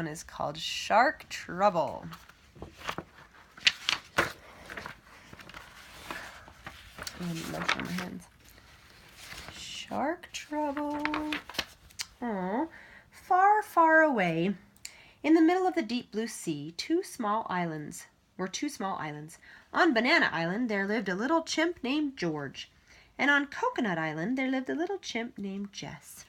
One is called Shark Trouble. Lotion on my hands. Shark Trouble. Oh, far, far away, in the middle of the deep blue sea, two small islands. On Banana Island there lived a little chimp named George, and on Coconut Island there lived a little chimp named Jess.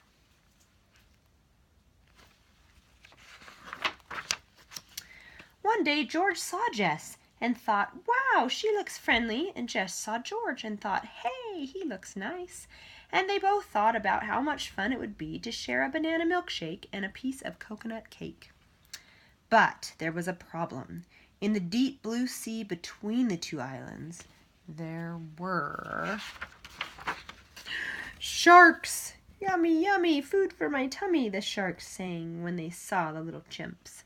One day George saw Jess and thought, wow, she looks friendly, and Jess saw George and thought, hey, he looks nice. And they both thought about how much fun it would be to share a banana milkshake and a piece of coconut cake. But there was a problem. In the deep blue sea between the two islands, there were sharks. Yummy, yummy, food for my tummy, the sharks sang when they saw the little chimps.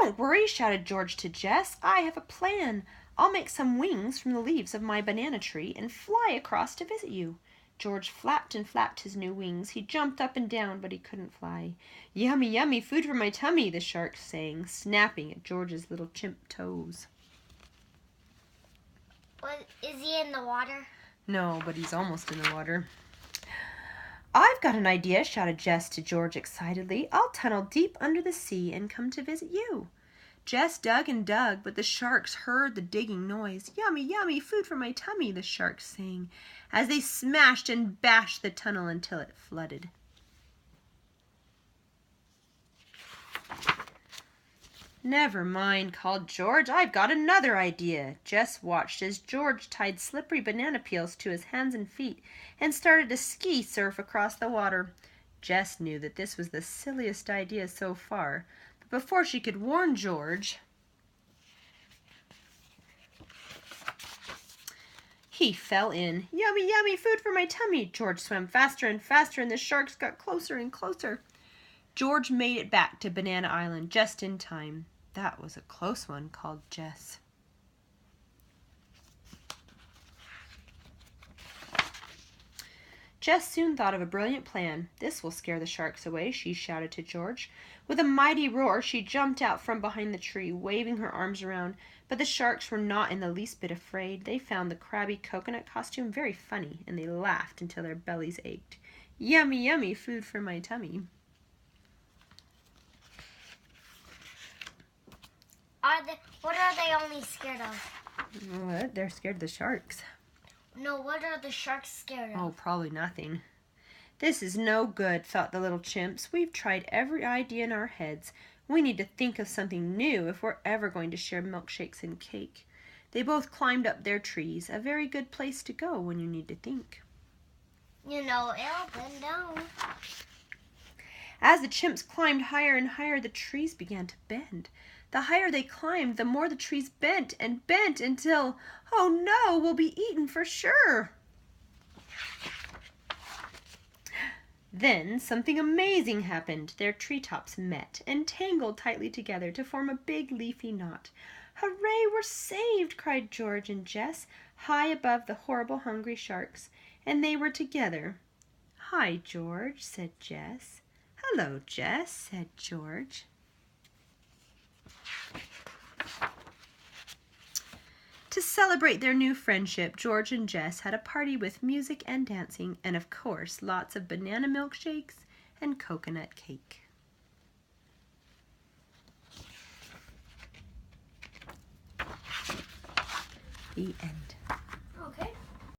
Don't worry, shouted George to Jess. I have a plan. I'll make some wings from the leaves of my banana tree and fly across to visit you. George flapped and flapped his new wings. He jumped up and down, but he couldn't fly. Yummy, yummy, food for my tummy, the sharks sang, snapping at George's little chimp toes. Is he in the water? No, but he's almost in the water. I've got an idea, shouted Jess to George excitedly. I'll tunnel deep under the sea and come to visit you. Jess dug and dug, but the sharks heard the digging noise. Yummy, yummy, food for my tummy, the sharks sang, as they smashed and bashed the tunnel until it flooded. Never mind, called George. I've got another idea. Jess watched as George tied slippery banana peels to his hands and feet and started to ski surf across the water. Jess knew that this was the silliest idea so far, but before she could warn George, he fell in. Yummy, yummy, food for my tummy. George swam faster and faster, and the sharks got closer and closer. George made it back to Banana Island just in time. That was a close one, called Jess. Jess soon thought of a brilliant plan. This will scare the sharks away, she shouted to George. With a mighty roar, she jumped out from behind the tree, waving her arms around. But the sharks were not in the least bit afraid. They found the crabby coconut costume very funny, and they laughed until their bellies ached. Yummy, yummy, food for my tummy. What are they only scared of? What? They're scared of the sharks. No, what are the sharks scared of? Oh, probably nothing. This is no good, thought the little chimps. We've tried every idea in our heads. We need to think of something new if we're ever going to share milkshakes and cake. They both climbed up their trees, a very good place to go when you need to think. You know, it'll bend down. As the chimps climbed higher and higher, the trees began to bend. The higher they climbed, the more the trees bent and bent until, oh no, we'll be eaten for sure. Then something amazing happened. Their treetops met and tangled tightly together to form a big leafy knot. Hooray, we're saved, cried George and Jess, high above the horrible hungry sharks, and they were together. Hi, George, said Jess. Hello, Jess, said George. To celebrate their new friendship, George and Jess had a party with music and dancing, and of course, lots of banana milkshakes and coconut cake. The end.